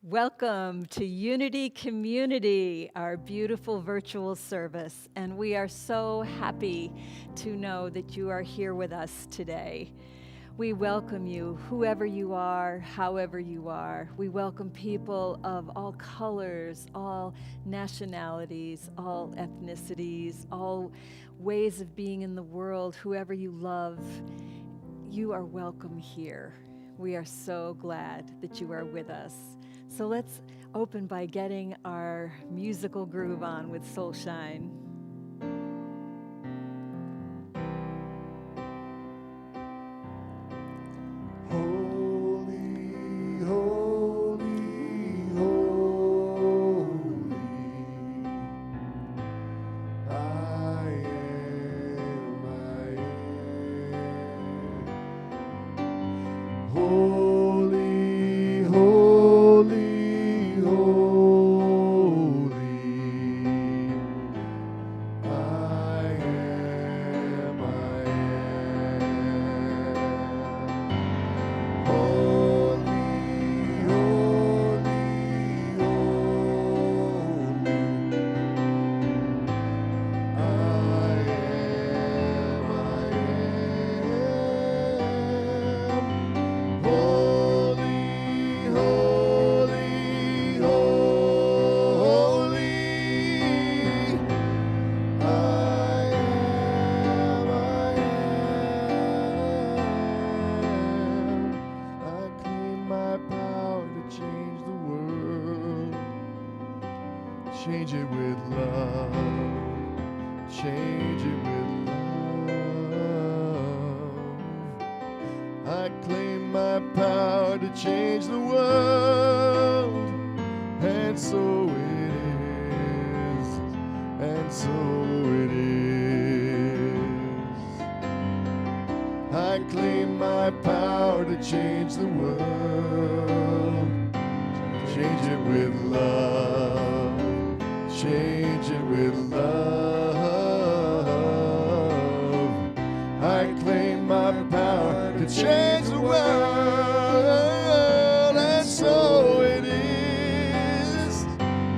Welcome to Unity Community, our beautiful virtual service, and we are so happy to know that you are here with us today. We welcome you, whoever you are, however you are. We welcome people of all colors, all nationalities, all ethnicities, all ways of being in the world, whoever you love. You are welcome here. We are so glad that you are with us. So let's open by getting our musical groove on with Soulshine. Holy, holy, holy, I am. Holy, holy, holy, I am. Holy, holy, holy, I am. Holy, holy, holy, I am. I claim my power to change the world. Change it with love. Change it with love. I claim my power to change the world. And so it is. And so it is. I claim my power to change the world. Change it with love. Change it with love. I claim my power to change the world. And so it is.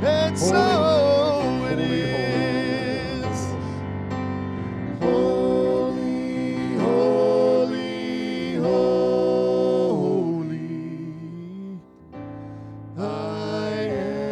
And so it is. Holy, holy, holy, I am.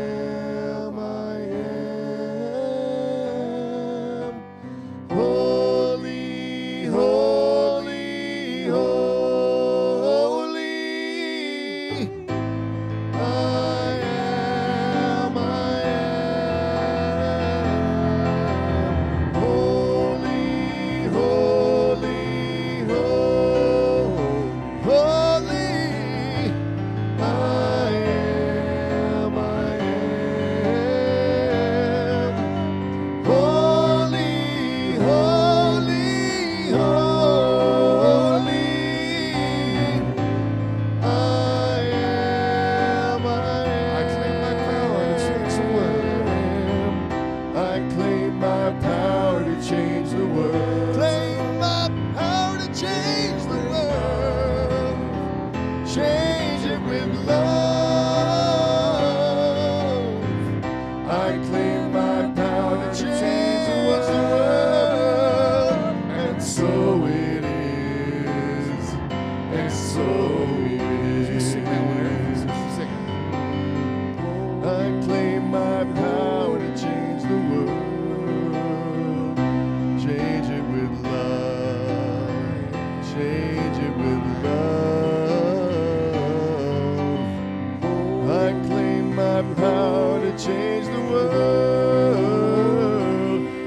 change the world.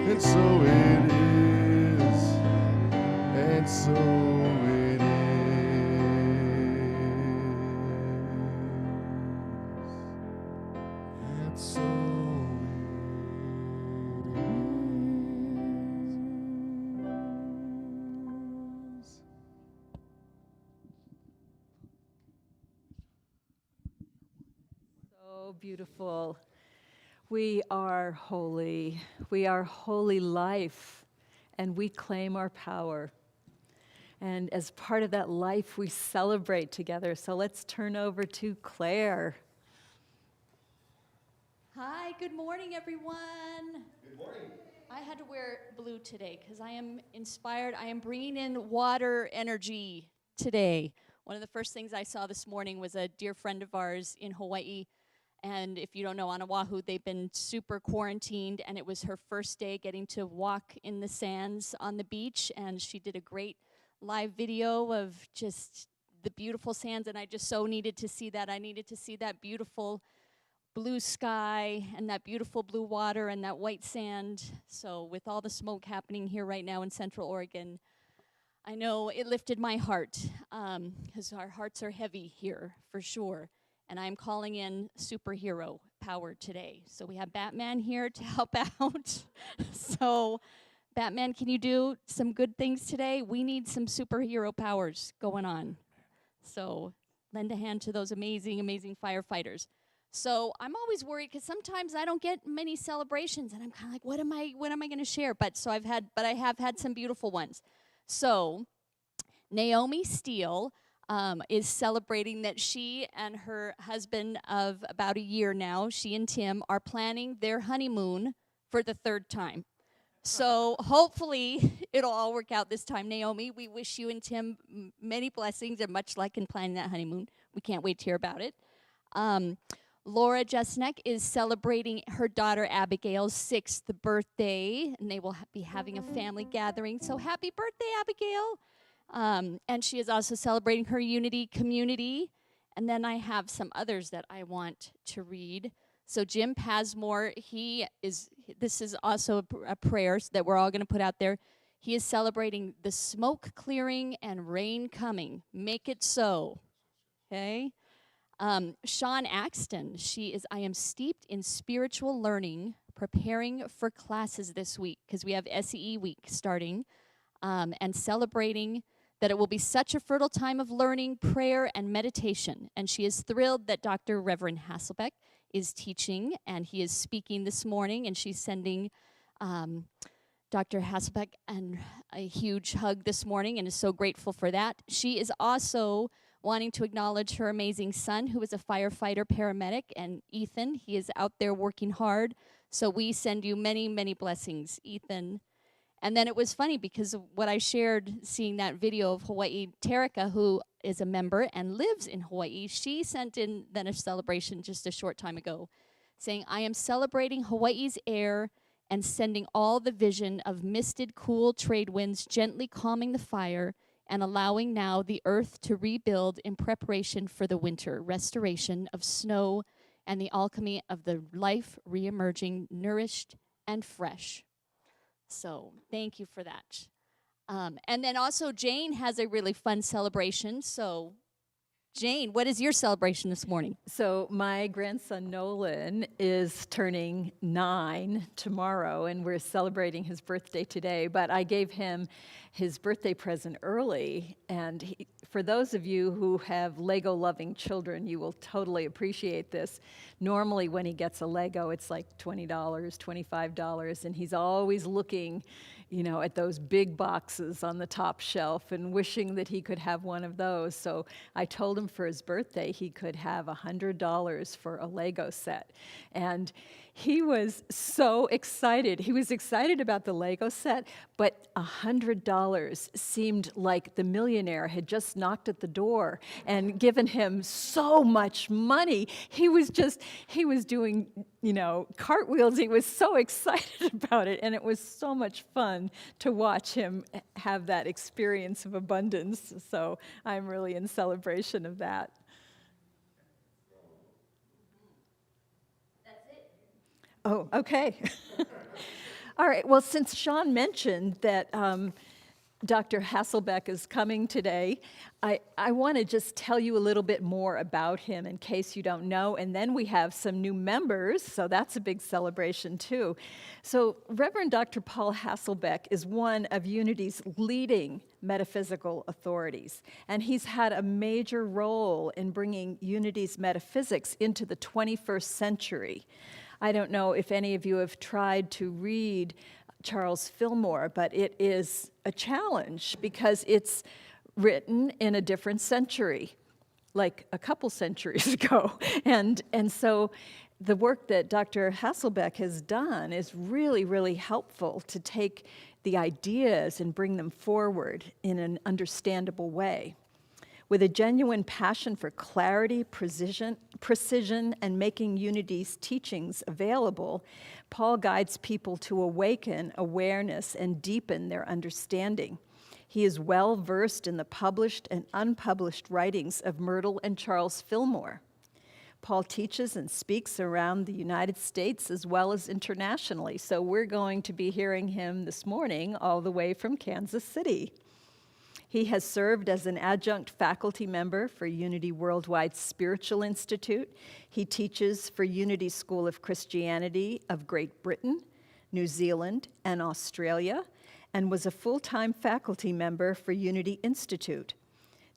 And so it is. And so it is. And so it is. So beautiful. We are holy. We are holy life, and we claim our power. And as part of that life, we celebrate together. So let's turn over to Claire. Hi, good morning, everyone. Good morning. I had to wear blue today because I am inspired. I am bringing in water energy today. One of the first things I saw this morning was a dear friend of ours in Hawaii. And if you don't know, on Oahu, they've been super quarantined, and it was her first day getting to walk in the sands on the beach. And she did a great live video of just the beautiful sands, and I just so needed to see that. I needed to see that beautiful blue sky and that beautiful blue water and that white sand. So with all the smoke happening here right now in Central Oregon, I know it lifted my heart, because our hearts are heavy here for sure. And I'm calling in superhero power today. So we have Batman here to help out. So Batman, can you do some good things today? We need some superhero powers going on. So lend a hand to those amazing, amazing firefighters. So I'm always worried because sometimes I don't get many celebrations, and I'm kind of like, what am I going to share? But I have had some beautiful ones. So Naomi Steele is celebrating that she and her husband of about a year now, she and Tim, are planning their honeymoon for the third time. So hopefully it'll all work out this time. Naomi, we wish you and Tim many blessings and much luck in planning that honeymoon. We can't wait to hear about it. Laura Jesnek is celebrating her daughter Abigail's 6th birthday, and they will be having a family gathering. So happy birthday, Abigail. And she is also celebrating her Unity community. And then I have some others that I want to read. So Jim Pasmore, this is also a prayer that we're all going to put out there. He is celebrating the smoke clearing and rain coming. Make it so. Okay? Sean Axton, I am steeped in spiritual learning, preparing for classes this week, because we have SEE week starting, and celebrating that it will be such a fertile time of learning, prayer, and meditation. And she is thrilled that Dr. Reverend Hasselbeck is teaching, and he is speaking this morning, and she's sending Dr. Hasselbeck a huge hug this morning, and is so grateful for that. She is also wanting to acknowledge her amazing son, who is a firefighter paramedic, and Ethan. He is out there working hard, so we send you many, many blessings, Ethan. And then it was funny because of what I shared, seeing that video of Hawaii, Terika, who is a member and lives in Hawaii, she sent in then a celebration just a short time ago, saying, I am celebrating Hawaii's air and sending all the vision of misted, cool trade winds gently calming the fire and allowing now the earth to rebuild in preparation for the winter, restoration of snow and the alchemy of the life reemerging, nourished and fresh. So thank you for that. And then also Jane has a really fun celebration. So Jane, what is your celebration this morning? So my grandson Nolan is turning 9 tomorrow, and we're celebrating his birthday today. But I gave him his birthday present early, and for those of you who have Lego-loving children, you will totally appreciate this. Normally when he gets a Lego, it's like $20, $25, and he's always looking, at those big boxes on the top shelf and wishing that he could have one of those. So I told him for his birthday he could have $100 for a Lego set. And he was so excited. He was excited about the Lego set, but $100 seemed like the millionaire had just knocked at the door and given him so much money. He was doing, cartwheels. He was so excited about it, and it was so much fun to watch him have that experience of abundance. So I'm really in celebration of that. That's it. Oh, okay. All right. Well, since Sean mentioned that Dr. Hasselbeck is coming today, I want to just tell you a little bit more about him in case you don't know. And then we have some new members, so that's a big celebration too. So Reverend Dr. Paul Hasselbeck is one of Unity's leading metaphysical authorities. And he's had a major role in bringing Unity's metaphysics into the 21st century. I don't know if any of you have tried to read Charles Fillmore, but it is a challenge because it's written in a different century, like a couple centuries ago. And so the work that Dr. Hasselbeck has done is really, really helpful to take the ideas and bring them forward in an understandable way. With a genuine passion for clarity, precision, and making Unity's teachings available, Paul guides people to awaken awareness and deepen their understanding. He is well versed in the published and unpublished writings of Myrtle and Charles Fillmore. Paul teaches and speaks around the United States as well as internationally, so we're going to be hearing him this morning all the way from Kansas City. He has served as an adjunct faculty member for Unity Worldwide Spiritual Institute. He teaches for Unity School of Christianity of Great Britain, New Zealand, and Australia, and was a full-time faculty member for Unity Institute,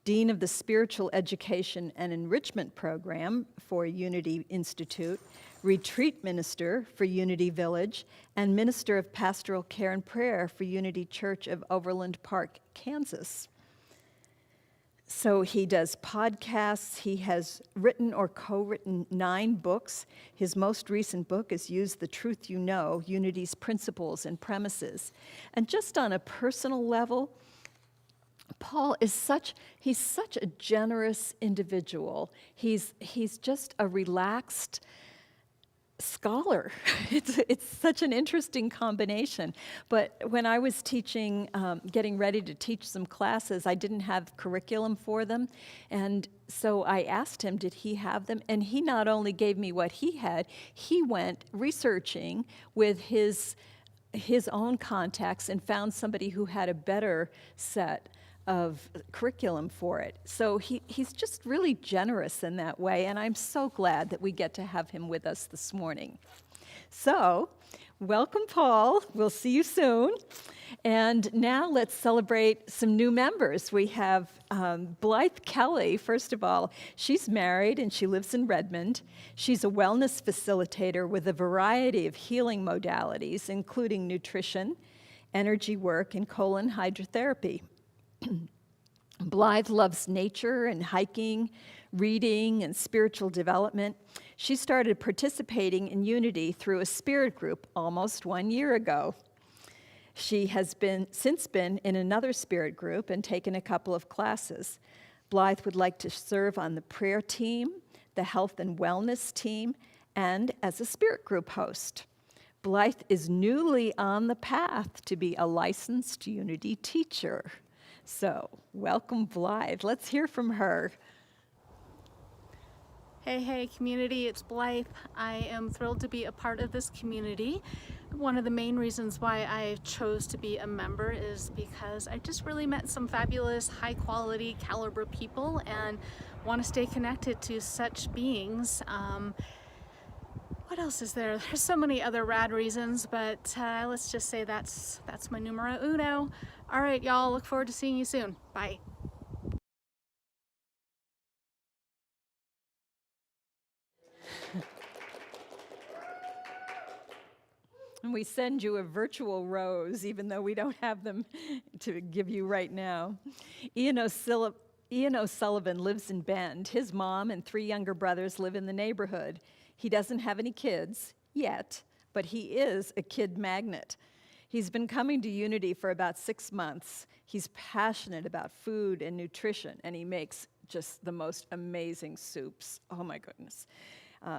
Dean of the Spiritual Education and Enrichment Program for Unity Institute, Retreat Minister for Unity Village, and Minister of Pastoral Care and Prayer for Unity Church of Overland Park, Kansas. So he does podcasts. He has written or co-written 9 books. His most recent book is Use the Truth You Know, Unity's Principles and Premises. And just on a personal level, Paul is such a generous individual. He's just a relaxed scholar. It's such an interesting combination. But when I was teaching, getting ready to teach some classes, I didn't have curriculum for them. And so I asked him, did he have them? And he not only gave me what he had, he went researching with his own contacts and found somebody who had a better set of curriculum for it. So he's just really generous in that way, and I'm so glad that we get to have him with us this morning. So, welcome, Paul. We'll see you soon. And now let's celebrate some new members. We have Blythe Kelly, first of all. She's married and she lives in Redmond. She's a wellness facilitator with a variety of healing modalities, including nutrition, energy work, and colon hydrotherapy. Blythe loves nature and hiking, reading, and spiritual development. She started participating in Unity through a spirit group almost 1 year ago. She has since been in another spirit group and taken a couple of classes. Blythe would like to serve on the prayer team, the health and wellness team, and as a spirit group host. Blythe is newly on the path to be a licensed Unity teacher. So, welcome, Blythe. Let's hear from her. Hey, community, it's Blythe. I am thrilled to be a part of this community. One of the main reasons why I chose to be a member is because I just really met some fabulous, high-quality, caliber people and want to stay connected to such beings. What else is there? There's so many other rad reasons, but let's just say that's my numero uno. All right, y'all, look forward to seeing you soon. Bye. And we send you a virtual rose, even though we don't have them to give you right now. Ian O'Sullivan lives in Bend. His mom and 3 younger brothers live in the neighborhood. He doesn't have any kids yet, but he is a kid magnet. He's been coming to Unity for about 6 months. He's passionate about food and nutrition, and he makes just the most amazing soups. Oh my goodness.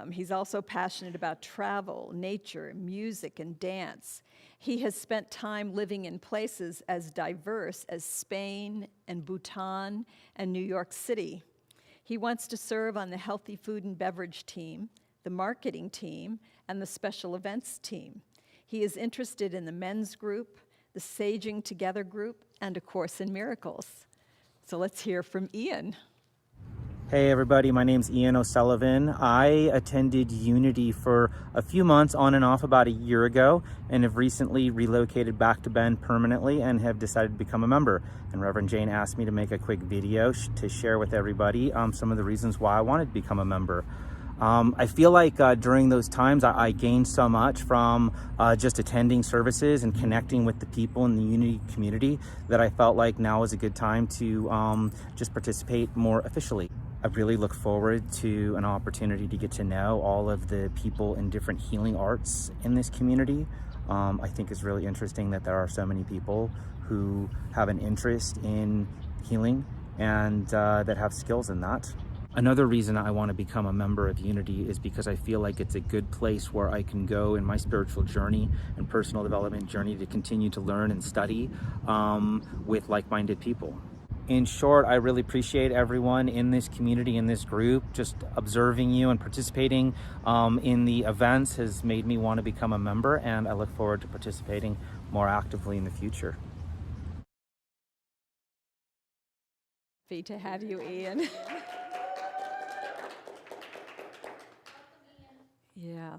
He's also passionate about travel, nature, music, and dance. He has spent time living in places as diverse as Spain and Bhutan and New York City. He wants to serve on the healthy food and beverage team, the marketing team, and the special events team. He is interested in the men's group, the Saging Together group, and A Course in Miracles. So let's hear from Ian. Hey everybody, my name's Ian O'Sullivan. I attended Unity for a few months on and off about a year ago and have recently relocated back to Bend permanently and have decided to become a member. And Reverend Jane asked me to make a quick video to share with everybody some of the reasons why I wanted to become a member. I feel like during those times I gained so much from just attending services and connecting with the people in the Unity community that I felt like now is a good time to just participate more officially. I really look forward to an opportunity to get to know all of the people in different healing arts in this community. I think it's really interesting that there are so many people who have an interest in healing and that have skills in that. Another reason I want to become a member of Unity is because I feel like it's a good place where I can go in my spiritual journey and personal development journey to continue to learn and study with like-minded people. In short, I really appreciate everyone in this community, in this group. Just observing you and participating in the events has made me want to become a member, and I look forward to participating more actively in the future. Happy to have you, Ian. Yeah.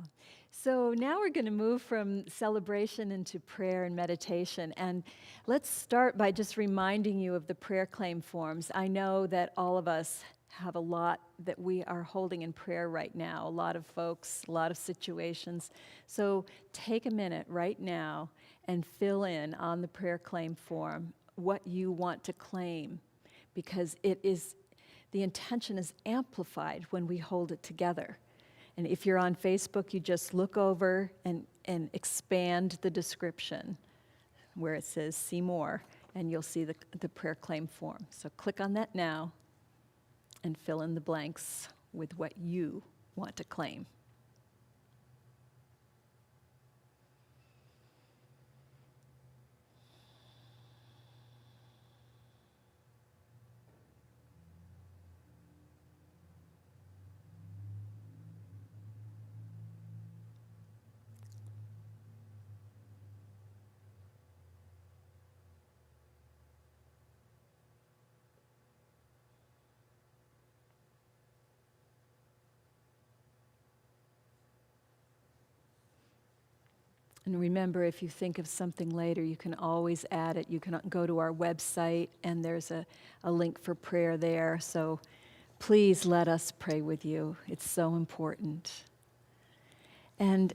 So now we're going to move from celebration into prayer and meditation. And let's start by just reminding you of the prayer claim forms. I know that all of us have a lot that we are holding in prayer right now, a lot of folks, a lot of situations. So take a minute right now and fill in on the prayer claim form what you want to claim, because the intention is amplified when we hold it together. And if you're on Facebook, you just look over and expand the description where it says see more, and you'll see the prayer claim form. So click on that now and fill in the blanks with what you want to claim. And remember, if you think of something later, you can always add it. You can go to our website, and there's a link for prayer there. So please let us pray with you. It's so important. And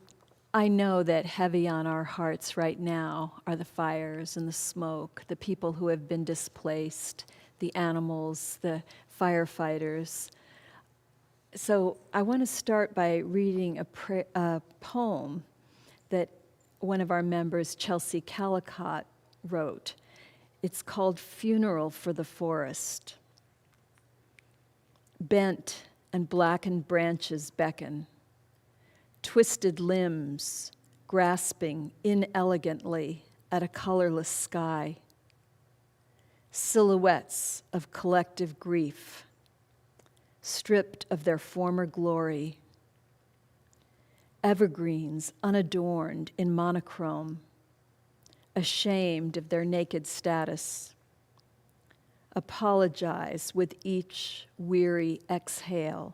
I know that heavy on our hearts right now are the fires and the smoke, the people who have been displaced, the animals, the firefighters. So I want to start by reading a poem that one of our members, Chelsea Callicott, wrote. It's called Funeral for the Forest. Bent and blackened branches beckon, twisted limbs grasping inelegantly at a colorless sky, silhouettes of collective grief, stripped of their former glory, evergreens unadorned in monochrome, ashamed of their naked status, apologize with each weary exhale.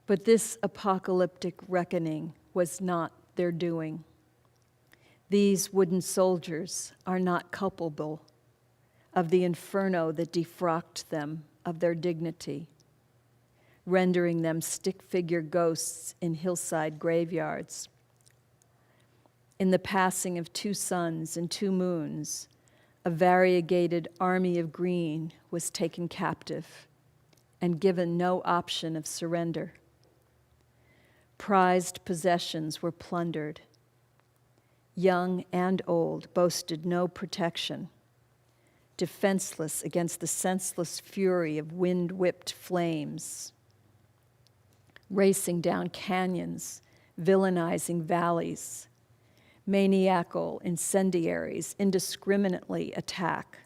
But this apocalyptic reckoning was not their doing. These wooden soldiers are not culpable of the inferno that defrocked them of their dignity, rendering them stick-figure ghosts in hillside graveyards. In the passing of 2 suns and 2 moons, a variegated army of green was taken captive and given no option of surrender. Prized possessions were plundered. Young and old boasted no protection, defenseless against the senseless fury of wind-whipped flames, racing down canyons, villainizing valleys. Maniacal incendiaries indiscriminately attack,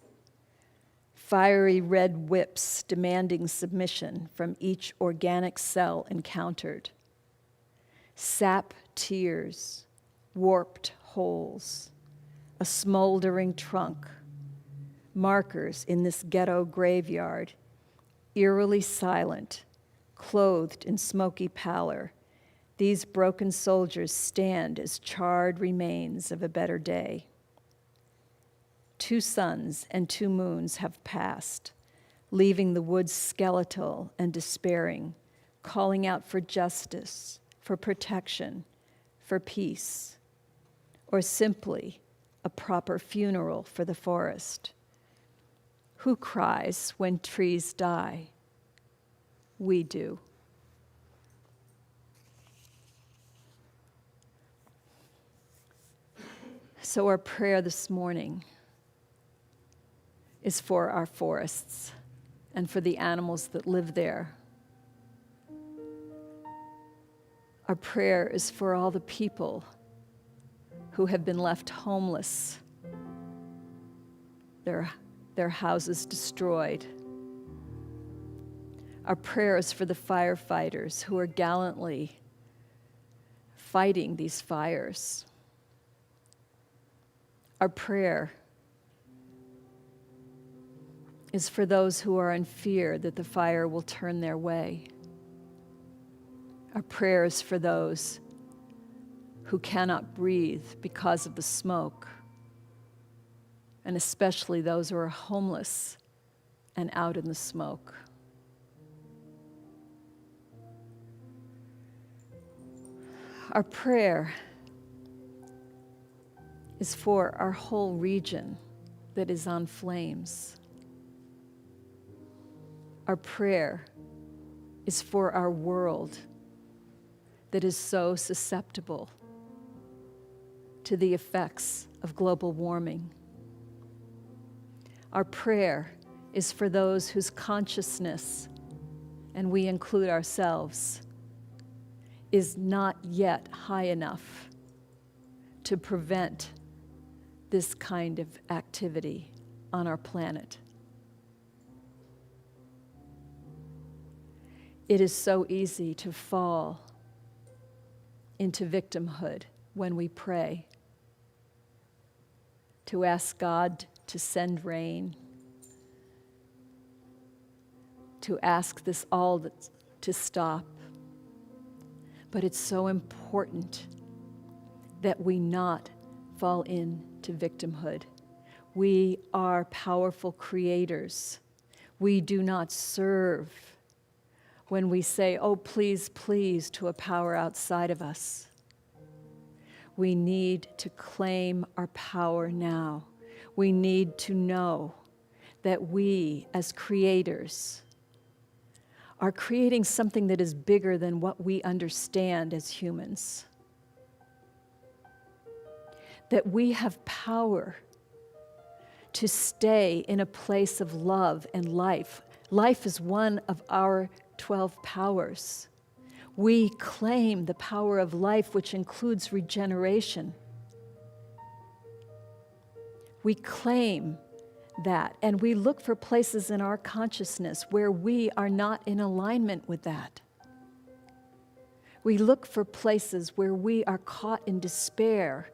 fiery red whips demanding submission from each organic cell encountered. Sap tears, warped holes, a smoldering trunk, markers in this ghetto graveyard, eerily silent, clothed in smoky pallor. These broken soldiers stand as charred remains of a better day. 2 suns and 2 moons have passed, leaving the woods skeletal and despairing, calling out for justice, for protection, for peace, or simply a proper funeral for the forest. Who cries when trees die? We do. So our prayer this morning is for our forests and for the animals that live there. Our prayer is for all the people who have been left homeless, their houses destroyed. Our prayer is for the firefighters who are gallantly fighting these fires. Our prayer is for those who are in fear that the fire will turn their way. Our prayer is for those who cannot breathe because of the smoke, and especially those who are homeless and out in the smoke. Our prayer is for our whole region that is on flames. Our prayer is for our world that is so susceptible to the effects of global warming. Our prayer is for those whose consciousness, and we include ourselves, is not yet high enough to prevent this kind of activity on our planet. It is so easy to fall into victimhood when we pray, to ask God to send rain, to ask this all to stop. But it's so important that we not fall into victimhood. We are powerful creators. We do not serve when we say, oh, please, please, to a power outside of us. We need to claim our power now. We need to know that we, as creators, are creating something that is bigger than what we understand as humans. That we have power to stay in a place of love and life. Life is one of our 12 powers. We claim the power of life, which includes regeneration. We claim that, and we look for places in our consciousness where we are not in alignment with that. We look for places where we are caught in despair,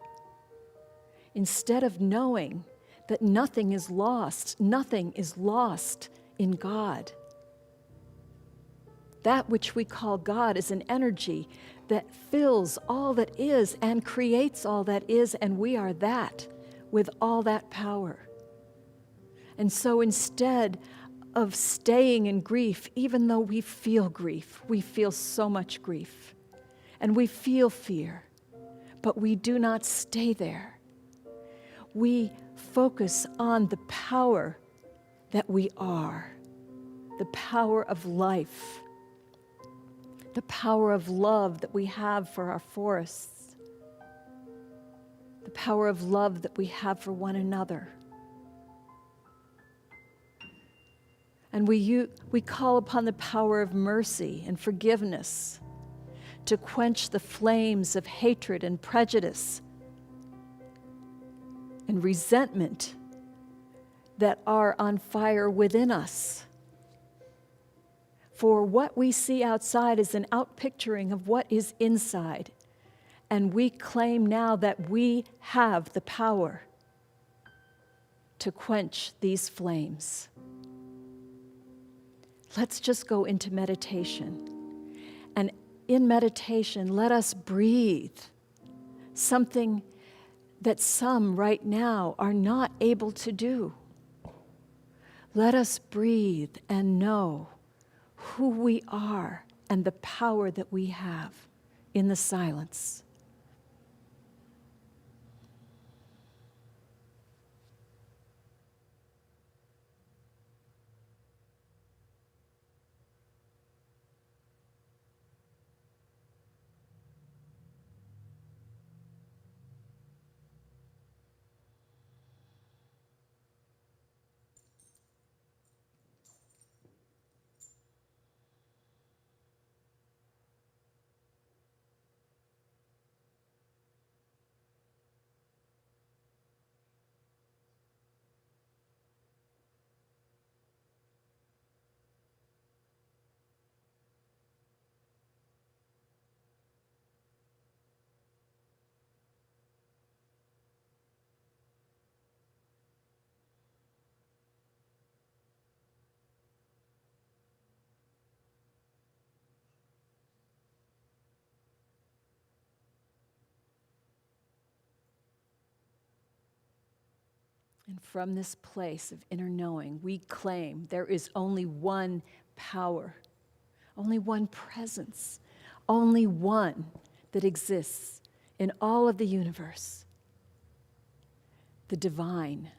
instead of knowing that nothing is lost in God. That which we call God is an energy that fills all that is and creates all that is, and we are that with all that power. And so instead of staying in grief, even though we feel grief, we feel so much grief, and we feel fear, but we do not stay there. We focus on the power that we are, the power of life, the power of love that we have for our forests, the power of love that we have for one another. And we call upon the power of mercy and forgiveness to quench the flames of hatred and prejudice and resentment that are on fire within us. For what we see outside is an outpicturing of what is inside. And we claim now that we have the power to quench these flames. Let's just go into meditation. And in meditation, let us breathe something that some right now are not able to do. Let us breathe and know who we are and the power that we have in the silence. And from this place of inner knowing, we claim there is only one power, only one presence, only one that exists in all of the universe, the divine,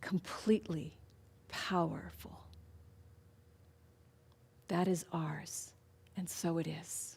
completely powerful. That is ours, and so it is.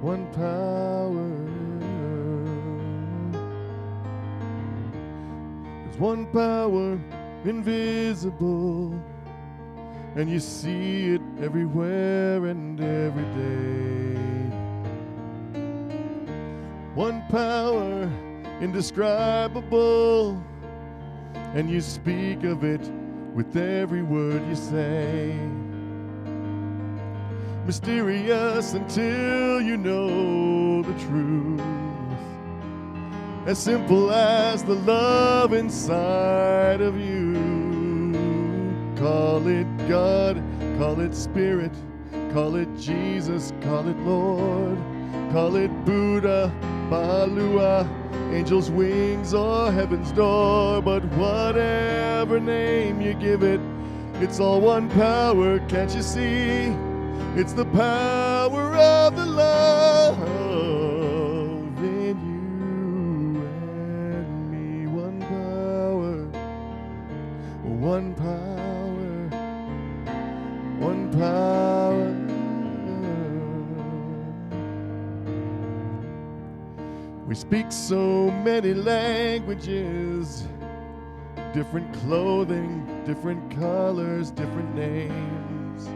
One power. There's one power invisible, and you see it everywhere and every day. One power indescribable, and you speak of it with every word you say. Mysterious until you know the truth. As simple as the love inside of you. Call it God, call it Spirit, call it Jesus, call it Lord. Call it Buddha, Balua, angel's wings or heaven's door. But whatever name you give it, it's all one power, can't you see? It's the power of the love in you and me. One power, one power, one power. We speak so many languages, different clothing, different colors, different names.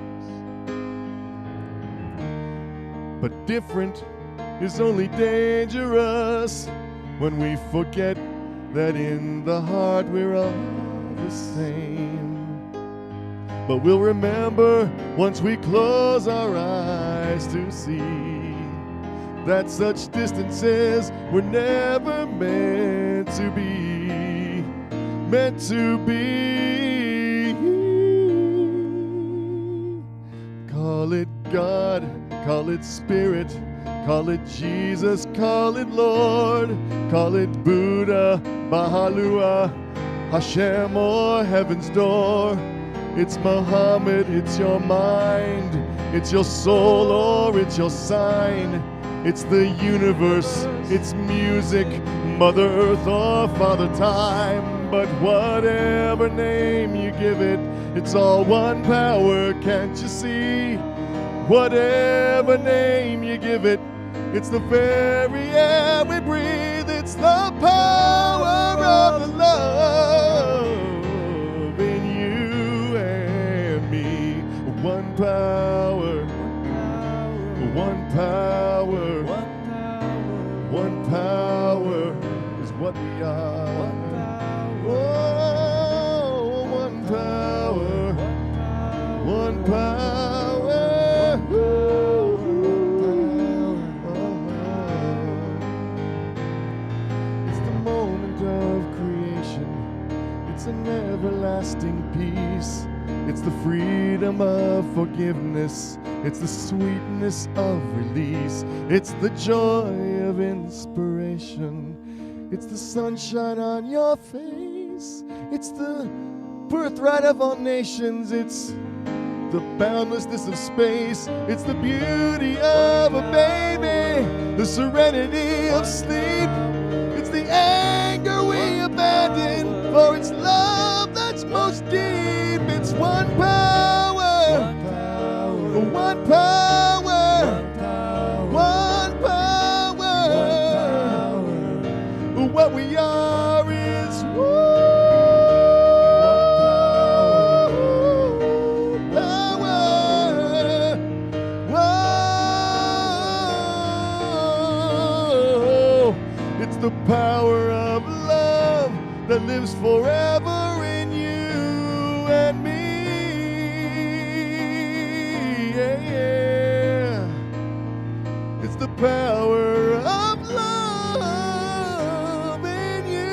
But different is only dangerous when we forget that in the heart we're all the same. But we'll remember once we close our eyes to see that such distances were never meant to be, meant to be. Call it God, call it Spirit, call it Jesus, call it Lord, call it Buddha, Bahalua, Hashem or Heaven's Door. It's Muhammad, it's your mind, it's your soul or it's your sign. It's the universe, it's music, Mother Earth or Father Time. But whatever name you give it, it's all one power, can't you see? Whatever name you give it, it's the very air we breathe. It's the power of the love in you and me. One power, one power, one power is what we are. Oh, one power, one power. It's the moment of creation. It's an everlasting peace. It's the freedom of forgiveness. It's the sweetness of release. It's the joy of inspiration. It's the sunshine on your face. It's the birthright of all nations. It's the boundlessness of space. It's the beauty of a baby, the serenity of sleep. It's the anger we abandon, for it's love that's most deep. It's one power, one power, one power. What we are is one power. Whoa. It's the power of love that lives forever in you and me. Yeah, yeah. It's the power of love in you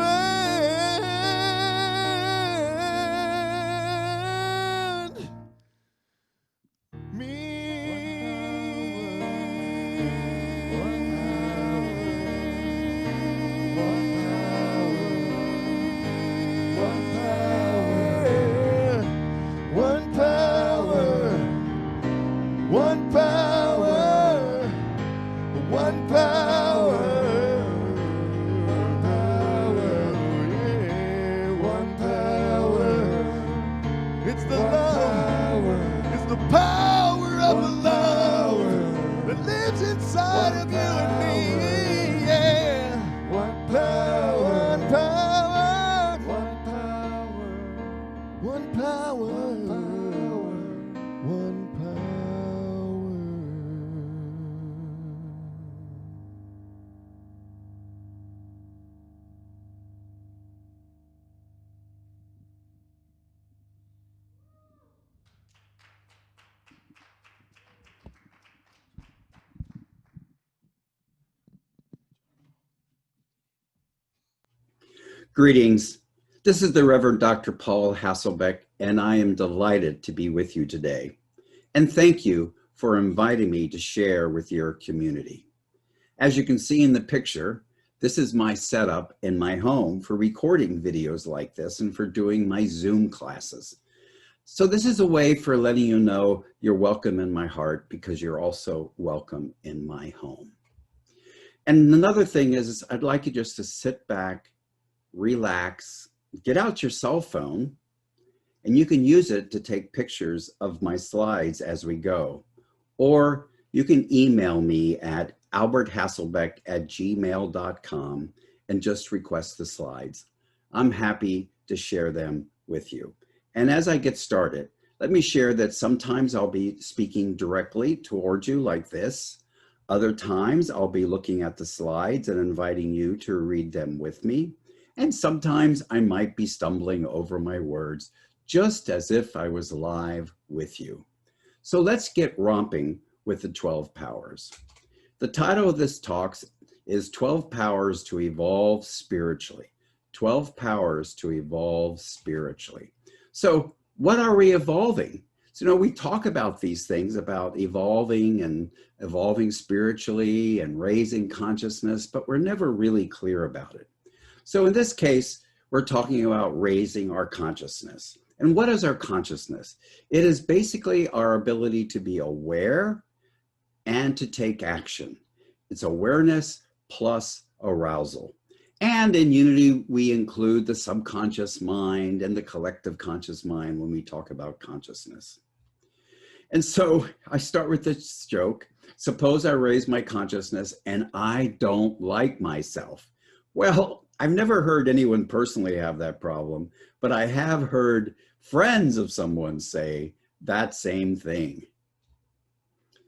and me. One power, one power, one power, yeah, one power. It's the love, it's the power of the love that lives inside of you and me. Yeah, one power, one power, one power, one power, one power. Greetings. This is the Reverend Dr. Paul Hasselbeck, and I am delighted to be with you today. And thank you for inviting me to share with your community. As you can see in the picture, this is my setup in my home for recording videos like this and for doing my Zoom classes. So this is a way for letting you know you're welcome in my heart because you're also welcome in my home. And another thing is I'd like you just to sit back, relax, get out your cell phone, and you can use it to take pictures of my slides as we go. Or you can email me at alberthasselbeck@gmail.com and just request the slides. I'm happy to share them with you. And as I get started, let me share that sometimes I'll be speaking directly towards you like this. Other times I'll be looking at the slides and inviting you to read them with me. And sometimes I might be stumbling over my words, just as if I was live with you. So let's get romping with the 12 powers. The title of this talk is 12 Powers to Evolve Spiritually. 12 Powers to Evolve Spiritually. So what are we evolving? So, we talk about these things, about evolving and evolving spiritually and raising consciousness, but we're never really clear about it. So in this case, we're talking about raising our consciousness. And what is our consciousness? It is basically our ability to be aware and to take action. It's awareness plus arousal. And in unity, we include the subconscious mind and the collective conscious mind when we talk about consciousness. And so I start with this joke. Suppose I raise my consciousness and I don't like myself. Well, I've never heard anyone personally have that problem, but I have heard friends of someone say that same thing.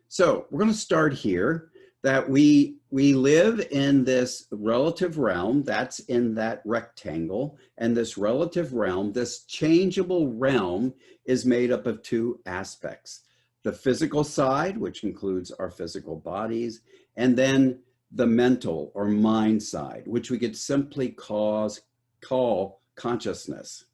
So we're going to start here, that we live in this relative realm, that's in that rectangle, and this relative realm, this changeable realm, is made up of two aspects. The physical side, which includes our physical bodies, and then the mental or mind side, which we could simply call consciousness.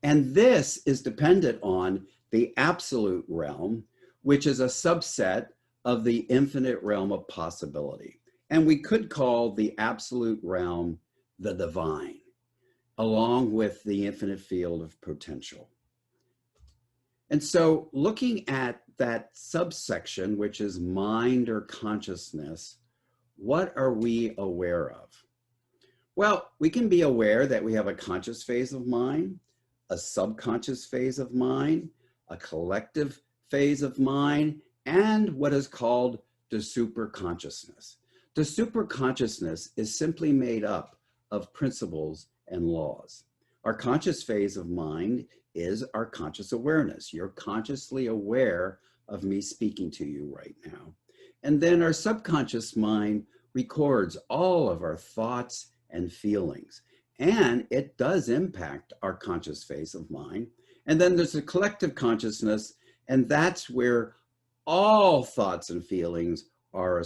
And this is dependent on the absolute realm, which is a subset of the infinite realm of possibility. And we could call the absolute realm the divine, along with the infinite field of potential. And so looking at that subsection, which is mind or consciousness, what are we aware of? Well, we can be aware that we have a conscious phase of mind, a subconscious phase of mind, a collective phase of mind, and what is called the superconsciousness. The superconsciousness is simply made up of principles and laws. Our conscious phase of mind is our conscious awareness. You're consciously aware of me speaking to you right now. And then our subconscious mind records all of our thoughts and feelings, and it does impact our conscious phase of mind. And then there's a collective consciousness, and that's where all thoughts and feelings are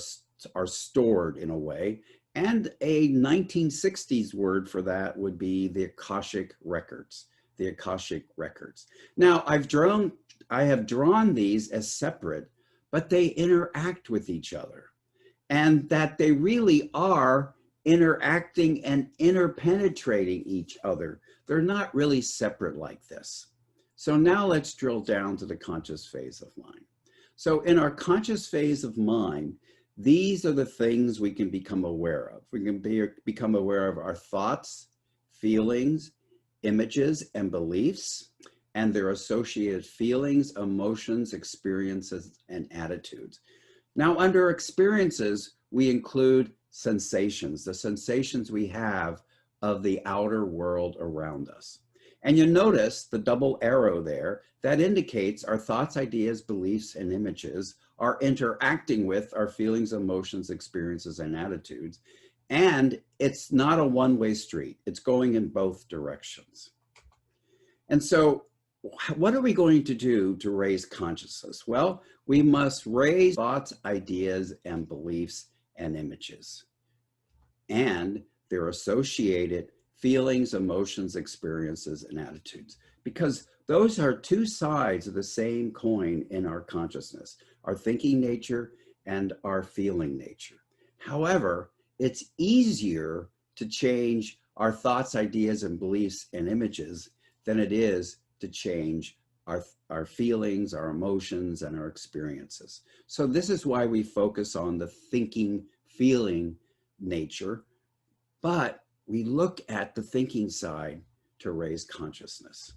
stored in a way. And a 1960s word for that would be the Akashic records, the Akashic records. Now, I have drawn these as separate, but they interact with each other, and that they really are interacting and interpenetrating each other. They're not really separate like this. So now let's drill down to the conscious phase of mind. So in our conscious phase of mind, these are the things we can become aware of. We can become aware of our thoughts, feelings, images, and beliefs, and their associated feelings, emotions, experiences, and attitudes. Now, under experiences, we include sensations, the sensations we have of the outer world around us. And you notice the double arrow there that indicates our thoughts, ideas, beliefs, and images are interacting with our feelings, emotions, experiences, and attitudes. And it's not a one-way street. It's going in both directions. And so what are we going to do to raise consciousness? Well, we must raise thoughts, ideas, and beliefs and images, and their associated feelings, emotions, experiences, and attitudes, because those are two sides of the same coin in our consciousness, our thinking nature and our feeling nature. However, it's easier to change our thoughts, ideas, and beliefs and images than it is to change our feelings, our emotions, and our experiences. So this is why we focus on the thinking, feeling nature, but we look at the thinking side to raise consciousness.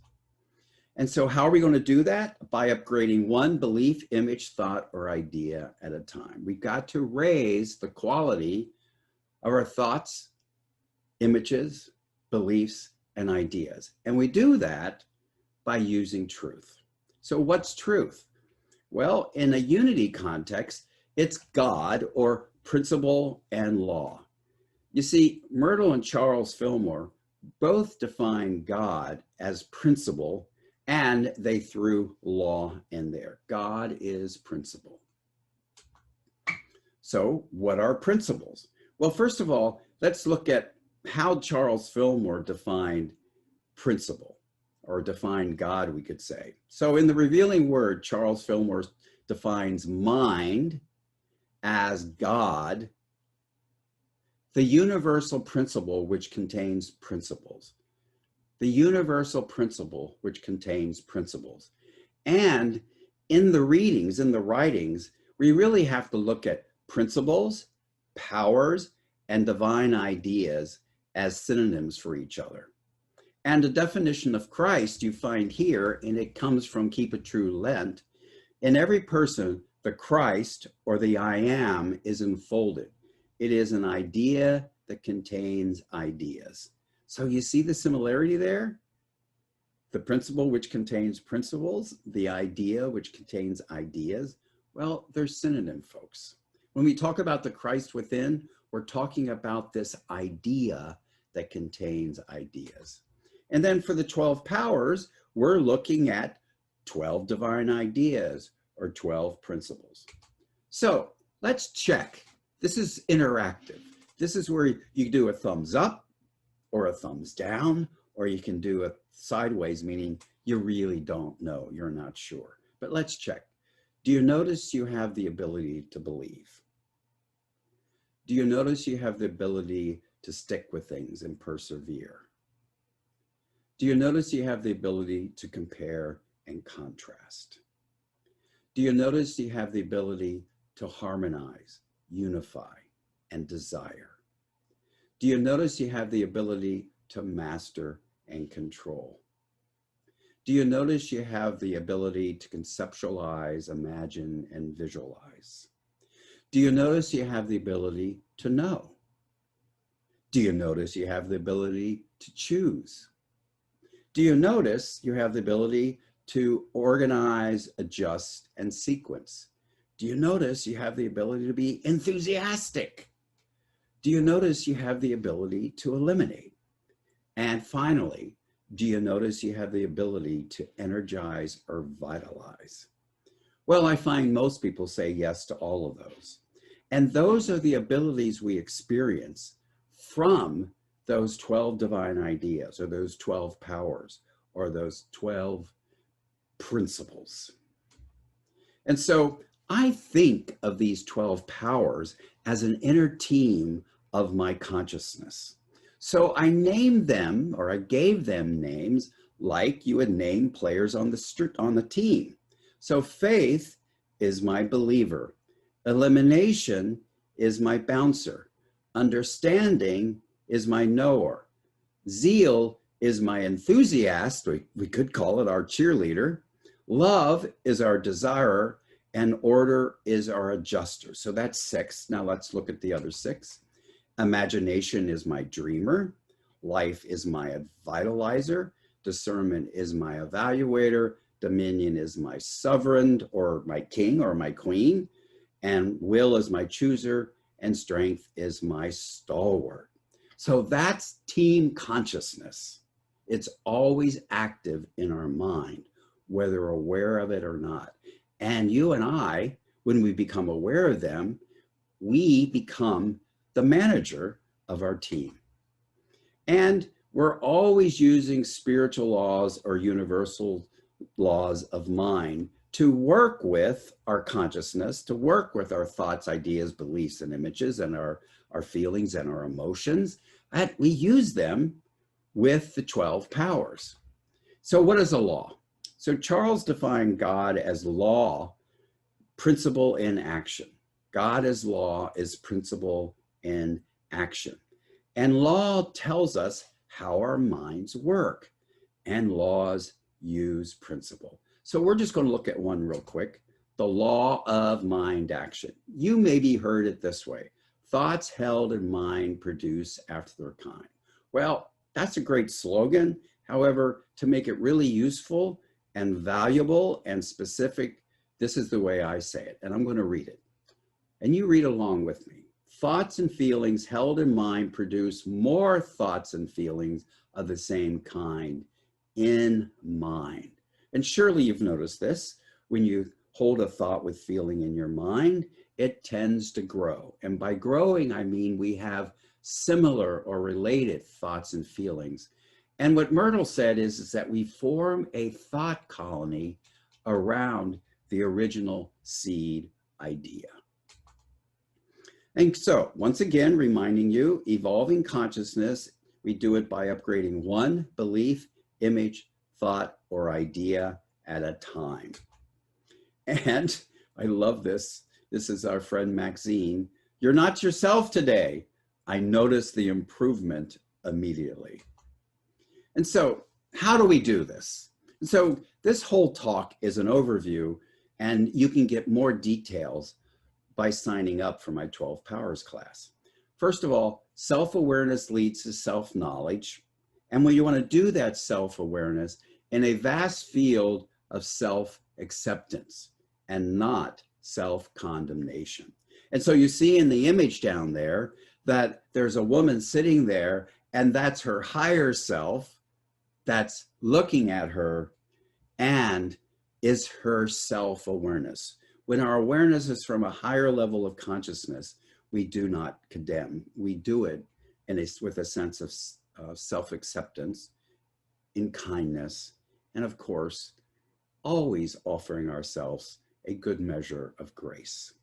And so how are we going to do that? By upgrading one belief, image, thought, or idea at a time. We've got to raise the quality of our thoughts, images, beliefs, and ideas. And we do that by using truth. So what's truth? Well, in a unity context, it's God, or principle and law. You see, Myrtle and Charles Fillmore both define God as principle, and they threw law in there. God is principle. So what are principles? Well, first of all, let's look at how Charles Fillmore defined principle, or defined God, we could say. So in the Revealing Word, Charles Fillmore defines mind as God, the universal principle which contains principles. The universal principle which contains principles. And in the readings, in the writings, We really have to look at principles, powers, and divine ideas as synonyms for each other. And the definition of Christ you find here, and it comes from Keep It True Lent. In every person, the Christ or the I am is enfolded. It is an idea that contains ideas. So you see the similarity there? The principle which contains principles, the idea which contains ideas. Well, they're synonym, folks. When we talk about the Christ within, we're talking about this idea that contains ideas. And then for the 12 powers, we're looking at 12 divine ideas or 12 principles. So let's check. This is interactive. This is where you do a thumbs up or a thumbs down, or you can do a sideways, meaning you really don't know, you're not sure. But let's check. Do you notice you have the ability to believe? Do you notice you have the ability to stick with things and persevere? Do you notice you have the ability to compare and contrast? Do you notice you have the ability to harmonize, unify, and desire? Do you notice you have the ability to master and control? Do you notice you have the ability to conceptualize, imagine, and visualize? Do you notice you have the ability to know? Do you notice you have the ability to choose? Do you notice you have the ability to organize, adjust, and sequence? Do you notice you have the ability to be enthusiastic? Do you notice you have the ability to eliminate? And finally, do you notice you have the ability to energize or vitalize? Well, I find most people say yes to all of those. And those are the abilities we experience from those 12 divine ideas, or those 12 powers, or those 12 principles. And so I think of these 12 powers as an inner team of my consciousness. So I named them, or I gave them names like you would name players on the team. So faith is my believer. Elimination is my bouncer. Understanding is my knower. Zeal is my enthusiast. We could call it our cheerleader. Love is our desirer, and order is our adjuster. So that's 6. Now let's look at the other 6. Imagination is my dreamer. Life is my vitalizer. Discernment is my evaluator. Dominion is my sovereign, or my king, or my queen. And will is my chooser. And strength is my stalwart. So that's team consciousness. It's always active in our mind, whether aware of it or not. And you and I, when we become aware of them, we become the manager of our team. And we're always using spiritual laws or universal laws of mind to work with our consciousness, to work with our thoughts, ideas, beliefs, and images, and our feelings and our emotions. And we use them with the 12 powers. So what is a law? So Charles defined God as law, principle in action. God as law is principle in action. And law tells us how our minds work, and laws use principle. So we're just going to look at one real quick. The law of mind action. You maybe heard it this way: thoughts held in mind produce after their kind. Well, that's a great slogan. However, to make it really useful and valuable and specific, this is the way I say it, and I'm going to read it. And you read along with me. Thoughts and feelings held in mind produce more thoughts and feelings of the same kind in mind. And surely you've noticed this. When you hold a thought with feeling in your mind, it tends to grow. And by growing, I mean we have similar or related thoughts and feelings. And what Myrtle said is that we form a thought colony around the original seed idea. And so, once again, reminding you, evolving consciousness, we do it by upgrading one belief, image, thought, or idea at a time. And I love this. this is our friend Maxine, "You're not yourself today. I noticed the improvement immediately." And so how do we do this? So this whole talk is an overview, and you can get more details by signing up for my 12 Powers class. First of all, self-awareness leads to self-knowledge. And when you want to do that self-awareness in a vast field of self-acceptance and not self-condemnation. And so you see in the image down there that there's a woman sitting there, and that's her higher self that's looking at her and is her self-awareness. When our awareness is from a higher level of consciousness, we do not condemn. We do it with a sense of self-acceptance, in kindness, and of course, always offering ourselves a good measure of grace.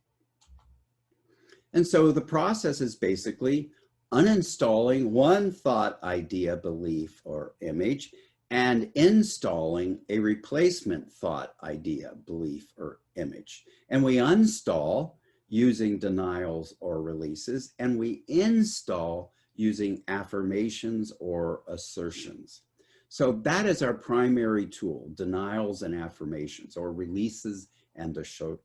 And so the process is basically uninstalling one thought, idea, belief, or image, and installing a replacement thought, idea, belief, or image. And we uninstall using denials or releases, and we install using affirmations or assertions. So that is our primary tool, denials and affirmations, or releases and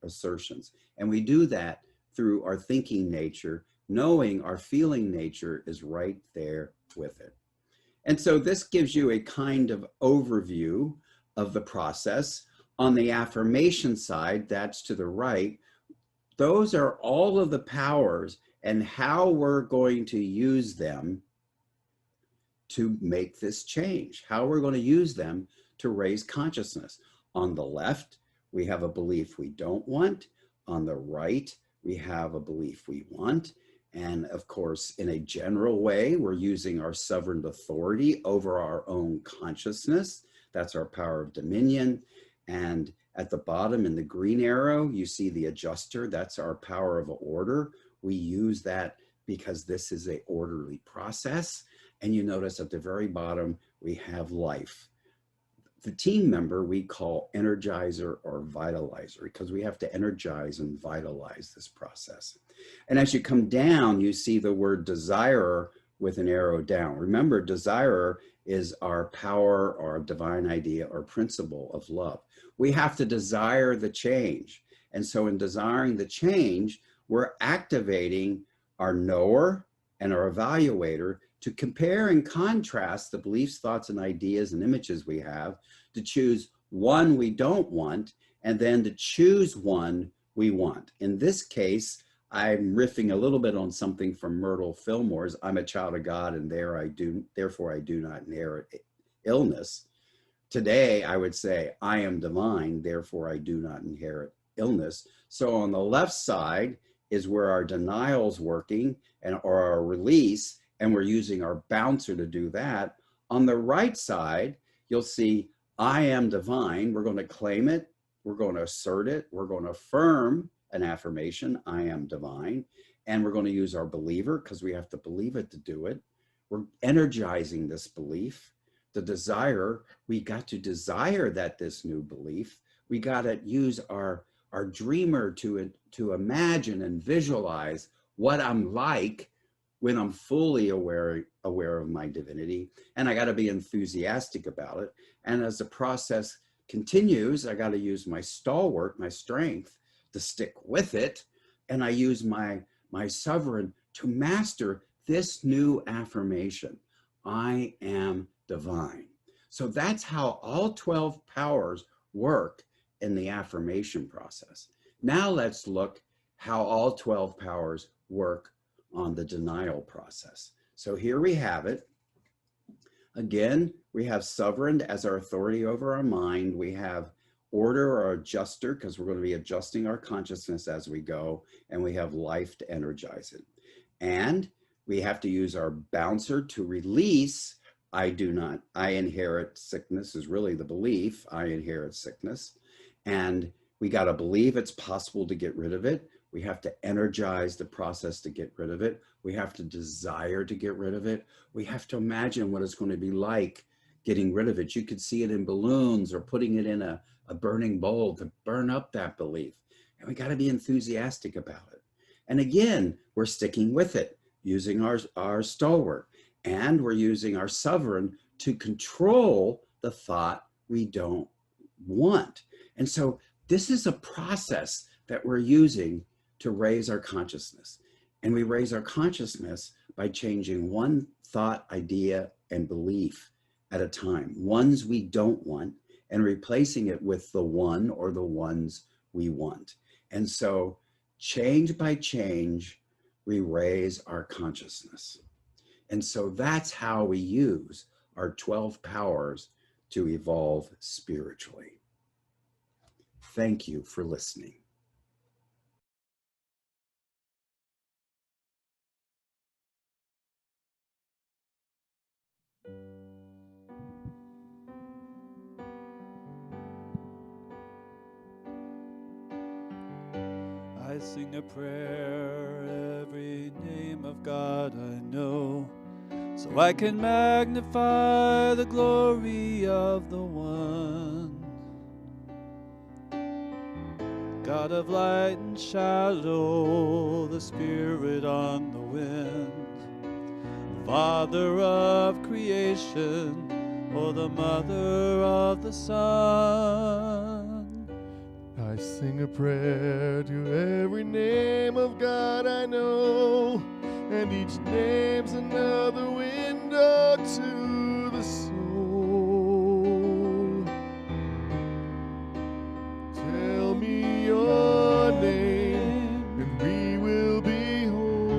assertions. And we do that through our thinking nature, knowing our feeling nature is right there with it. And so this gives you a kind of overview of the process. On the affirmation side, that's to the right, those are all of the powers and how we're going to use them to make this change, how we're going to use them to raise consciousness. On the left, we have a belief we don't want. On the right, we have a belief we want. And of course, in a general way, we're using our sovereign authority over our own consciousness. That's our power of dominion. And at the bottom in the green arrow, you see the adjuster. That's our power of order. We use that because this is an orderly process. And you notice at the very bottom, we have life. The team member we call energizer or vitalizer, because we have to energize and vitalize this process. And as you come down, you see the word desirer with an arrow down. Remember, desirer is our power or divine idea or principle of love. We have to desire the change. And so in desiring the change, we're activating our knower and our evaluator to compare and contrast the beliefs, thoughts, and ideas and images we have, to choose one we don't want, and then to choose one we want. In this case, I'm riffing a little bit on something from Myrtle Fillmore's "I'm a child of God, and therefore I do not inherit illness." Today, I would say, "I am divine, therefore I do not inherit illness." So on the left side is where our denial's working or our release, and we're using our bouncer to do that. On the right side, you'll see I am divine. We're going to claim it. We're going to assert it. We're going to affirm an affirmation, I am divine. And we're going to use our believer because we have to believe it to do it. We're energizing this belief. The desire, we got to desire that this new belief. We got to use our dreamer to imagine and visualize what I'm like when I'm fully aware of my divinity, and I got to be enthusiastic about it. And as the process continues, I got to use my stalwart, my strength, to stick with it, and I use my sovereign to master this new affirmation: I am divine. So that's how all 12 powers work in the affirmation process. Now let's look how all 12 powers work on the denial process. So here we have it. Again, we have sovereign as our authority over our mind. We have order or adjuster, because we're going to be adjusting our consciousness as we go. And we have life to energize it. And we have to use our bouncer to release I inherit sickness is really the belief, I inherit sickness. And we got to believe it's possible to get rid of it. We have to energize the process to get rid of it. We have to desire to get rid of it. We have to imagine what it's going to be like getting rid of it. You could see it in balloons or putting it in a burning bowl to burn up that belief. And we got to be enthusiastic about it. And again, we're sticking with it, using our stalwart, and we're using our sovereign to control the thought we don't want. And so this is a process that we're using to raise our consciousness. And we raise our consciousness by changing one thought, idea, and belief at a time, ones we don't want, and replacing it with the one or the ones we want. And so change by change, we raise our consciousness. And so that's how we use our 12 powers to evolve spiritually. Thank you for listening. I sing a prayer every name of God I know, so I can magnify the glory of the one. God of light and shadow, the Spirit on the wind, the Father of creation, or the Mother of the Son. I sing a prayer to every name of God I know, and each name's another window to the soul. Tell me your name, and we will be whole.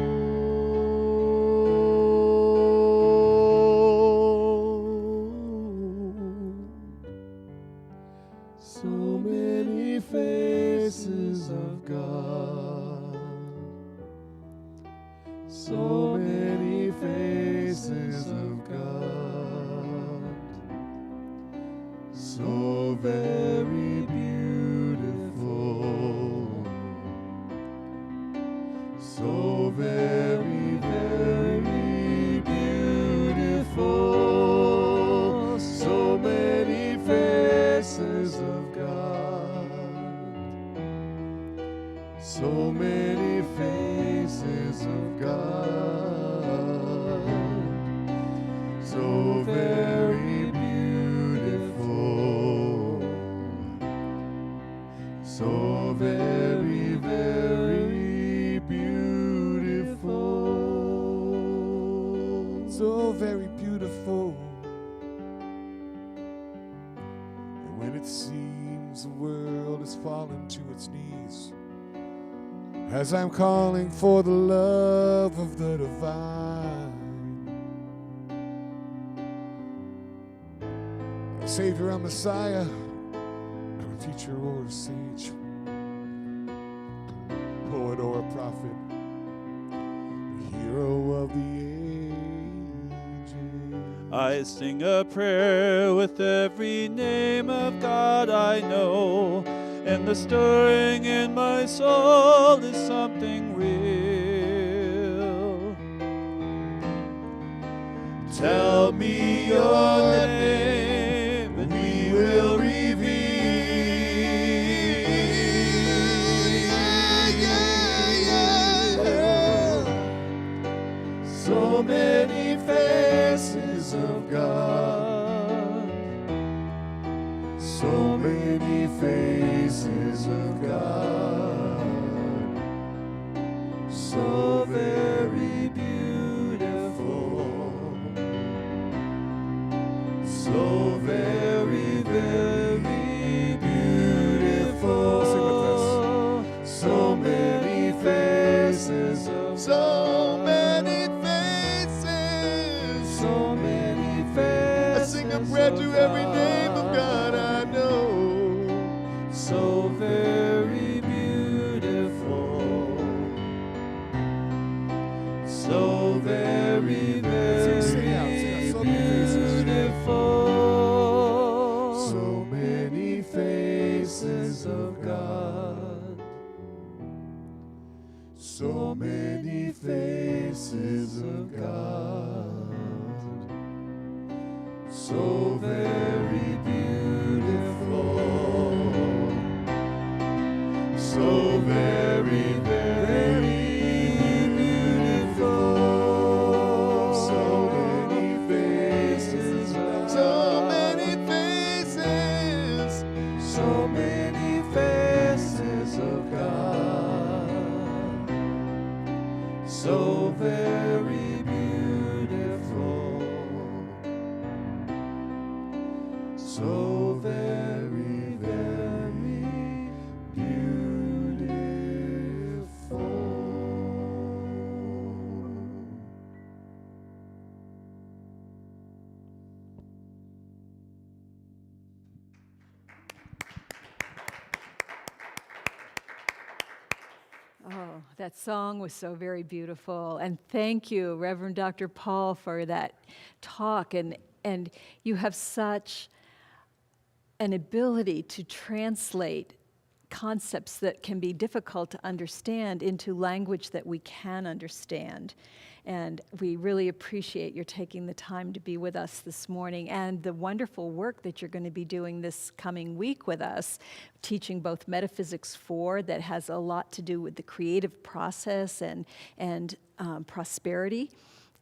So many faces of God, so many faces of God, so very beautiful, so very, very beautiful, so many faces of God, so many faces of God, so very beautiful, so very, very beautiful, so very beautiful. And when it seems the world has fallen to its knees, as I'm calling for the love of the divine, a Savior, a Messiah, a teacher or a sage, poet or a prophet, the hero of the ages. I sing a prayer with every name of God I know, and the stirring in my soul is something real. Tell me your name, and we will reveal. So many faces of God, so many faces of God, so very beautiful, so very, very beautiful. Sing with us. So many faces of so many faces, so many faces. I sing a prayer to every name of God I know. So very beautiful, so very, very beautiful. So many faces of God, so many faces of God, so very beautiful, so That song was so very beautiful. And thank you, Reverend Dr. Paul, for that talk. And you have such an ability to translate concepts that can be difficult to understand into language that we can understand. And we really appreciate your taking the time to be with us this morning and the wonderful work that you're going to be doing this coming week with us, teaching both Metaphysics 4, that has a lot to do with the creative process and prosperity,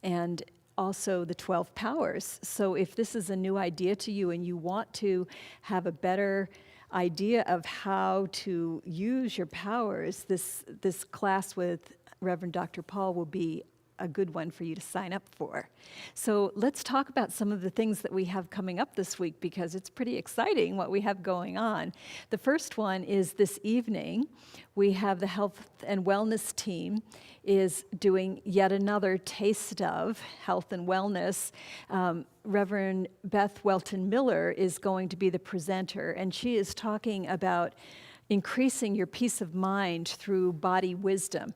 and also the 12 powers. So if this is a new idea to you and you want to have a better idea of how to use your powers, this class with Reverend Dr. Paul will be a good one for you to sign up for. So let's talk about some of the things that we have coming up this week, because it's pretty exciting what we have going on. The first one is this evening. We have the health and wellness team is doing yet another taste of health and wellness. Reverend Beth Welton Miller is going to be the presenter, and she is talking about increasing your peace of mind through body wisdom.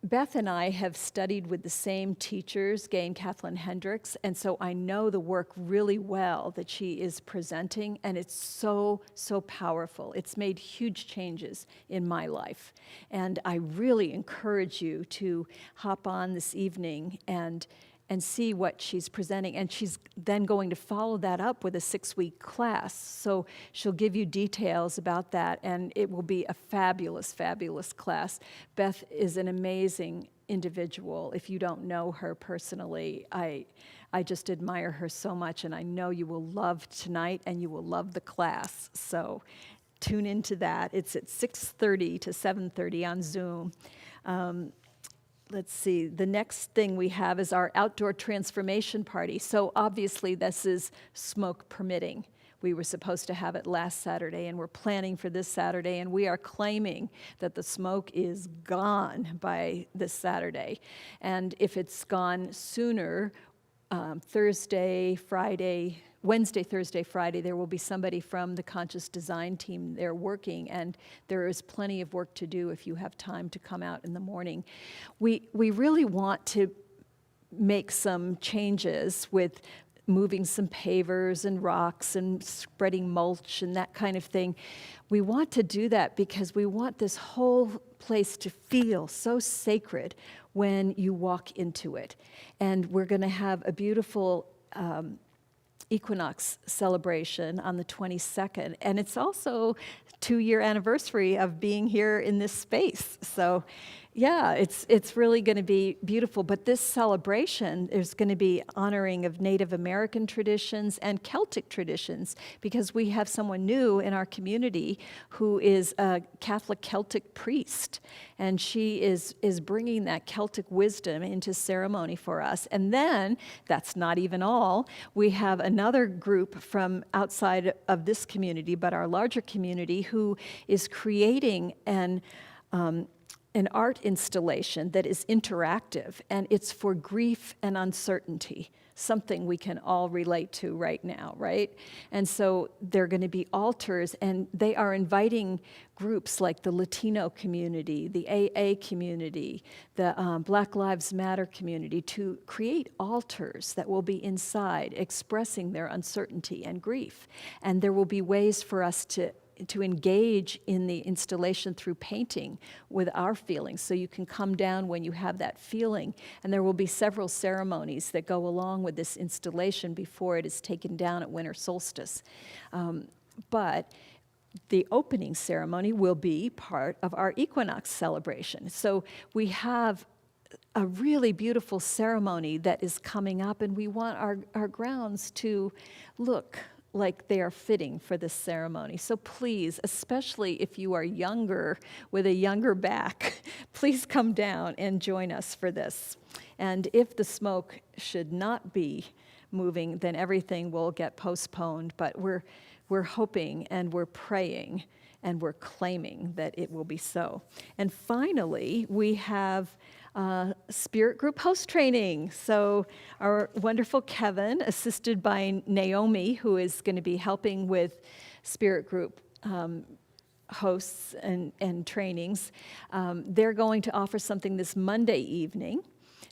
Beth and I have studied with the same teachers, Gay and Kathleen Hendricks, and so I know the work really well that she is presenting, and it's so powerful. It's made huge changes in my life, and I really encourage you to hop on this evening and see what she's presenting. And she's then going to follow that up with a 6-week class. So she'll give you details about that, and it will be a fabulous, fabulous class. Beth is an amazing individual. If you don't know her personally, I just admire her so much, and I know you will love tonight and you will love the class. So tune into that. It's at 6:30 to 7:30 on Zoom. Let's see, the next thing we have is our outdoor transformation party. So obviously this is smoke permitting. We were supposed to have it last Saturday, and we're planning for this Saturday, and we are claiming that the smoke is gone by this Saturday. And if it's gone sooner, Wednesday, Thursday, Friday, there will be somebody from the Conscious Design team there working, and there is plenty of work to do if you have time to come out in the morning. We really want to make some changes with moving some pavers and rocks and spreading mulch and that kind of thing. We want to do that because we want this whole place to feel so sacred when you walk into it. And we're going to have a beautiful equinox celebration on the 22nd, and it's also 2-year anniversary of being here in this space. So yeah, it's really going to be beautiful. But this celebration is going to be honoring of Native American traditions and Celtic traditions, because we have someone new in our community who is a Catholic Celtic priest, and she is bringing that Celtic wisdom into ceremony for us. And then, that's not even all, we have another group from outside of this community, but our larger community, who is creating an art installation that is interactive, and it's for grief and uncertainty, something we can all relate to right now, right? And so they're going to be altars, and they are inviting groups like the Latino community, the AA community, the Black Lives Matter community to create altars that will be inside expressing their uncertainty and grief. And there will be ways for us to engage in the installation through painting with our feelings. So you can come down when you have that feeling, and there will be several ceremonies that go along with this installation before it is taken down at winter solstice. But the opening ceremony will be part of our equinox celebration. So we have a really beautiful ceremony that is coming up, and we want our grounds to look like they are fitting for this ceremony. So please, especially if you are younger, with a younger back, please come down and join us for this. And if the smoke should not be moving, then everything will get postponed, but we're hoping and we're praying and we're claiming that it will be so. And finally, we have Spirit Group host training. So our wonderful Kevin, assisted by Naomi, who is going to be helping with Spirit Group hosts and trainings. They're going to offer something this Monday evening.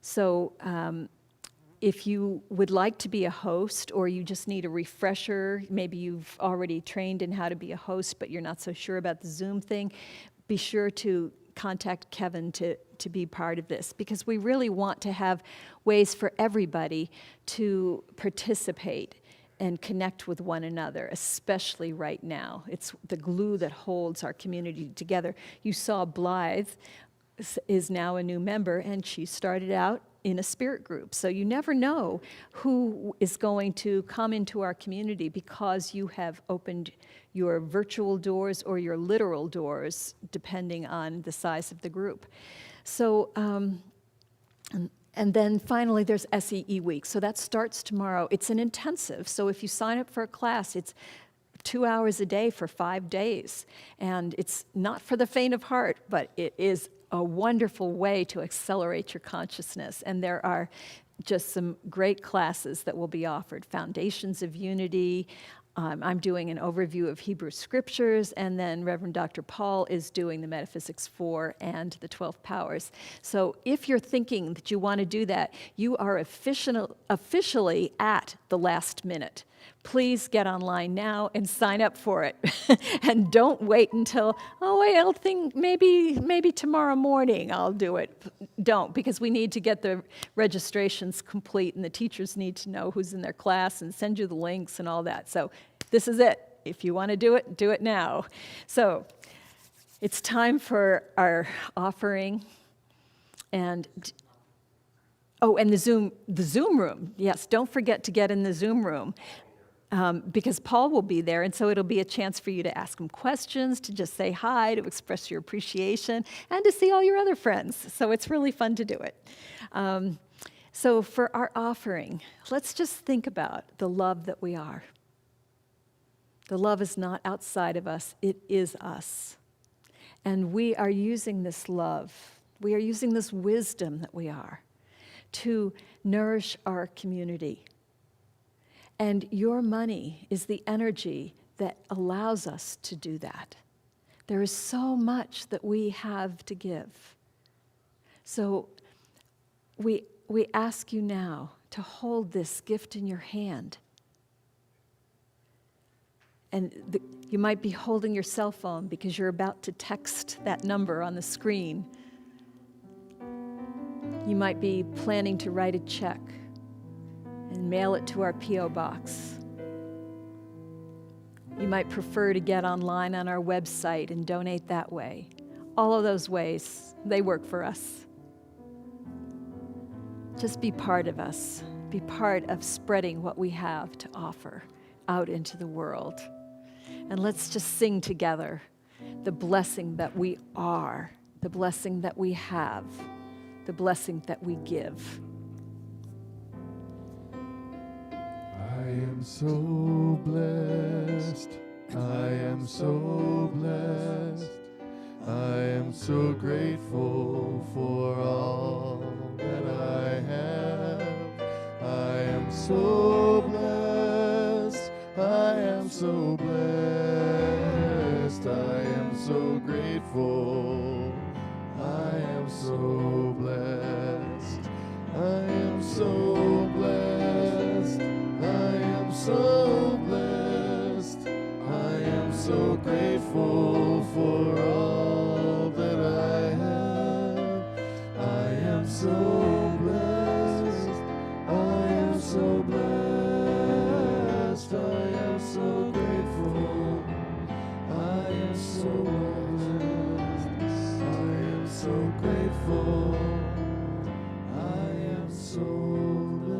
So if you would like to be a host, or you just need a refresher, maybe you've already trained in how to be a host, but you're not so sure about the Zoom thing, be sure to contact Kevin to be part of this, because we really want to have ways for everybody to participate and connect with one another, especially right now. It's the glue that holds our community together. You saw Blythe is now a new member, and she started out in a spirit group. So you never know who is going to come into our community because you have opened your virtual doors or your literal doors, depending on the size of the group. So, and then finally there's SEE Week. So that starts tomorrow. It's an intensive. So if you sign up for a class, it's 2 hours a day for 5 days. And it's not for the faint of heart, but it is a wonderful way to accelerate your consciousness. And there are just some great classes that will be offered. Foundations of Unity. I'm doing an overview of Hebrew Scriptures, and then Reverend Dr. Paul is doing the Metaphysics 4 and the 12 Powers. So if you're thinking that you want to do that, you are officially at the last minute. Please get online now and sign up for it. And don't wait until, I'll think maybe tomorrow morning I'll do it. Don't, because we need to get the registrations complete, and the teachers need to know who's in their class and send you the links and all that. So this is it. If you want to do it now. So it's time for our offering. And and the Zoom room. Yes, don't forget to get in the Zoom room. Because Paul will be there, and so it'll be a chance for you to ask him questions, to just say hi, to express your appreciation, and to see all your other friends. So it's really fun to do it. So for our offering, let's just think about the love that we are. The love is not outside of us, it is us. And we are using this love, we are using this wisdom that we are to nourish our community. And your money is the energy that allows us to do that. There is so much that we have to give. So we ask you now to hold this gift in your hand. And you might be holding your cell phone because you're about to text that number on the screen. You might be planning to write a check and mail it to our P.O. box. You might prefer to get online on our website and donate that way. All of those ways, they work for us. Just be part of us. Be part of spreading what we have to offer out into the world. And let's just sing together the blessing that we are, the blessing that we have, the blessing that we give. I am so blessed, I am so blessed, I am so grateful for all that I have. I am so blessed, I am so blessed, I am so grateful, I am so blessed, I am so blessed, I am so blessed, I am so grateful for all that I have. I am so blessed, I am so blessed, I am so grateful, I am so blessed, I am so grateful, I am so blessed.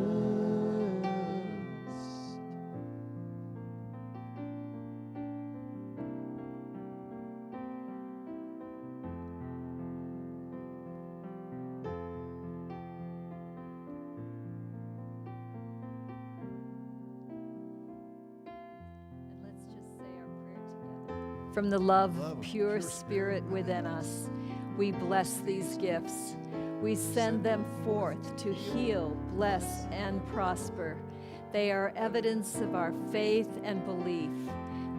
And let's just say our prayer together. From the love of pure spirit within us, we bless these gifts. We send them forth to heal, bless, and prosper. They are evidence of our faith and belief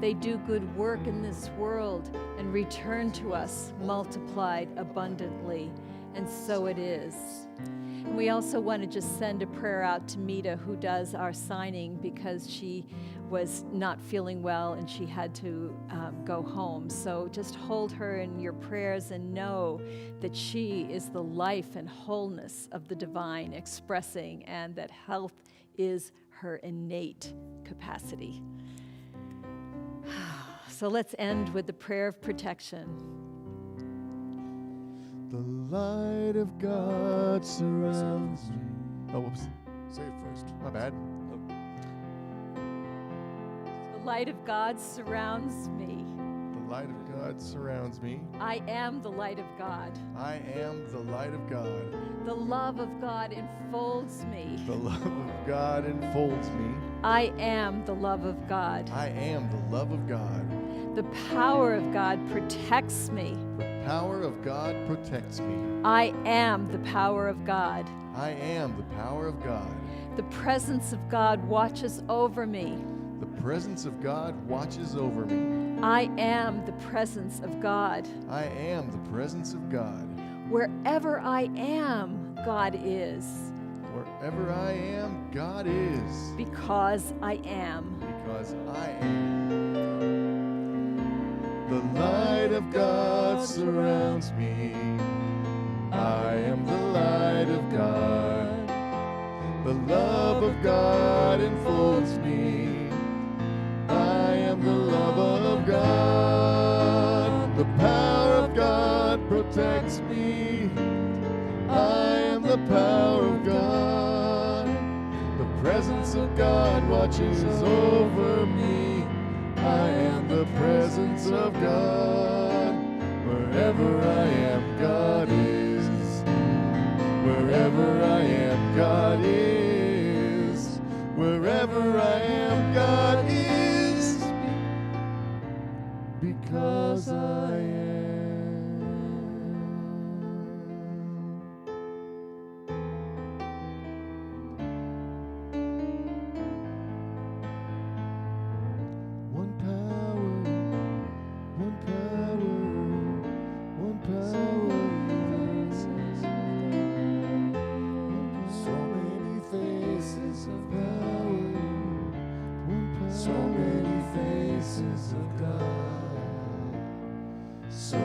They do good work in this world and return to us multiplied abundantly. And so it is. And we also want to just send a prayer out to Mita, who does our signing, because she was not feeling well and she had to go home. So just hold her in your prayers and know that she is the life and wholeness of the divine expressing, and that health is her innate capacity. So let's end with the prayer of protection. The light of God surrounds me. Oh, whoops. Say it first. My bad. The light of God surrounds me. The light of God surrounds me. I am the light of God. I am the light of God. The love of God enfolds me. The love of God enfolds me. I am the love of God. I am the love of God. The power of God protects me. The power of God protects me. I am the power of God. I am the power of God. The presence of God watches over me. The presence of God watches over me. I am the presence of God. I am the presence of God. Wherever I am, God is. Wherever I am, God is. Because I am. Because I am. The light of God surrounds me. I am the light of God. The love of God enfolds me. I am the love of God. The power of God protects me. I am the power of God. The presence of God watches over me. I am the presence of God. Wherever I am, God is. Wherever I am, God is. Wherever I am, God is. Because I am. One power, one power, one power. So many faces of power, one power. So many faces of God. So